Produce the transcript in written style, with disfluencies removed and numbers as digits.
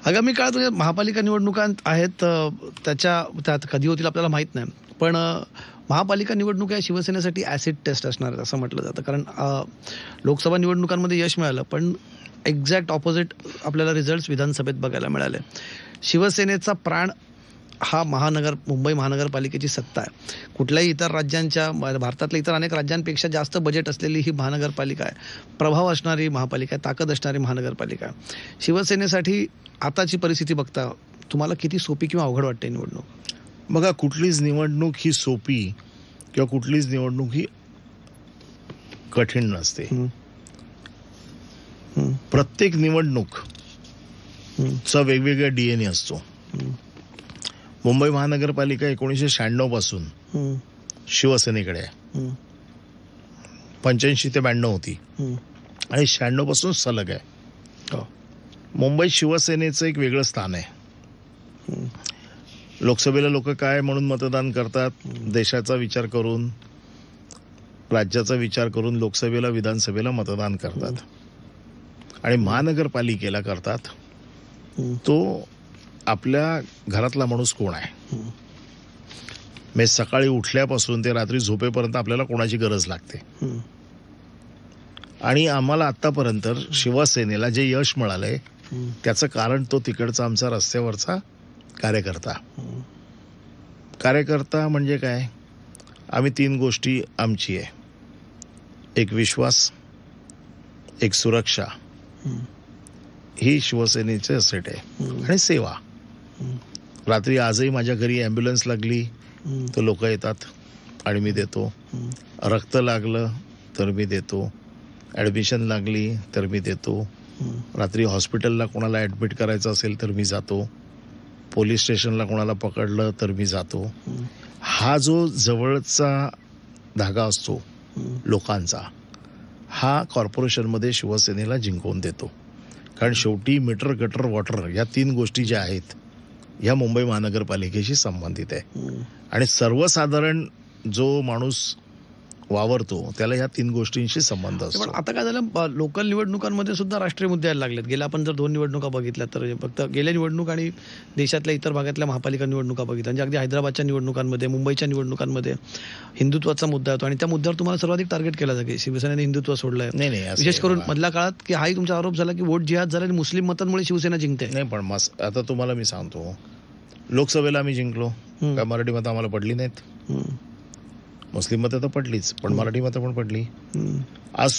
आगामी काळात म्हणजे महापालिका निवडणुका आहेत, त्यात कधी होतील आपल्याला माहीत नाही. पण महापालिका निवडणूक या शिवसेनेसाठी ॲसिड टेस्ट असणार आहे असं म्हटलं जातं. कारण लोकसभा निवडणुकांमध्ये यश मिळालं, पण एक्झॅक्ट ऑपोजिट आपल्याला रिझल्ट्स विधानसभेत बघायला मिळाले. शिवसेनेचा प्राण हा मुंबई महानगरपालिकेची सत्ता आहे. कुठल्याही इतर राज्यांच्या, भारतातल्या इतर अनेक राज्यांपेक्षा जास्त बजेट असलेली ही महानगरपालिका आहे. प्रभाव असणारी महापालिका आहे, ताकद असणारी महानगरपालिका आहे. शिवसेनेसाठी आताची परिस्थिती बघता तुम्हाला किती सोपी किंवा अवघड वाटते निवडणूक? बघा, कुठलीच निवडणूक ही सोपी किंवा कुठलीच निवडणूक ही कठीण नसते. प्रत्येक निवडणूक चा वेगवेगळा DNA असतो. मुंबई महानगरपालिका 1996 पासून शिवसेनेकडे आहे. 85 ते 92 होती आणि 96 पासून सलग आहे. मुंबईत शिवसेनेचं एक वेगळं स्थान आहे. लोकसभेला लोक काय म्हणून मतदान करतात? देशाचा विचार करून, राज्याचा विचार करून लोकसभेला, विधानसभेला मतदान करतात. आणि महानगरपालिकेला करतात तो आपल्या घरातला माणूस कोण आहे. म्हणजे सकाळी उठल्यापासून ते रात्री झोपेपर्यंत आपल्याला कोणाची गरज लागते. आणि आम्हाला आतापर्यंत शिवसेनेला जे यश मिळालंय त्याचं कारण तो तिकडचा आमचा रस्त्यावरचा कार्यकर्ता म्हणजे काय? आम्ही 3 गोष्टी आमची आहे. एक विश्वास, एक सुरक्षा, ही शिवसेनेचे असेट आहे. आणि सेवा. रात्री आजही माझ्या घरी ॲम्ब्युलन्स लागली तर लोक येतात आणि मी देतो. रक्त लागलं तर मी देतो. ॲडमिशन लागली तर मी देतो. रात्री हॉस्पिटलला कोणाला ॲडमिट करायचं असेल तर मी जातो. पोलीस स्टेशनला कोणाला पकडलं तर मी जातो. हा जो जवळचा धागा असतो लोकांचा, हा कॉर्पोरेशनमध्ये शिवसेनेला जिंकवून देतो. कारण शेवटी मीटर, गटर, वॉटर या 3 गोष्टी ज्या आहेत ह्या मुंबई महानगरपालिकेशी संबंधित आहे. आणि सर्वसाधारण जो माणूस वावरतो त्याला ह्या 3 गोष्टींशी संबंध असतो. पण आता काय झालं, लोकल निवडणुकांमध्ये सुद्धा राष्ट्रीय मुद्दे यायला लागलेत. गेल्या आपण जर 2 निवडणुका बघितल्या तर फक्त गेल्या निवडणूक आणि देशातल्या इतर भागातल्या महापालिका निवडणुका बघितल्या, म्हणजे अगदी हैदराबादच्या निवडणुकांमध्ये, मुंबईच्या निवडणुकांमध्ये हिंदुत्वाचा मुद्दा येतो आणि त्या मुद्द्यावर तुम्हाला सर्वाधिक टार्गेट केला जातं की शिवसेनेने हिंदुत्व सोडलंय. नाही, विशेष करून मधल्या काळात की हाही तुमचा आरोप झाला की वोट जिहाद झाला आणि मुस्लिम मतांमुळे शिवसेना जिंकते. नाही, पण आता तुम्हाला मी सांगतो, लोकसभेला आम्ही जिंकलो, काय मराठी मतं आम्हाला पडली नाहीत? मुस्लिम मतं तर पडलीच, पण मराठी मतं पण पडली. आज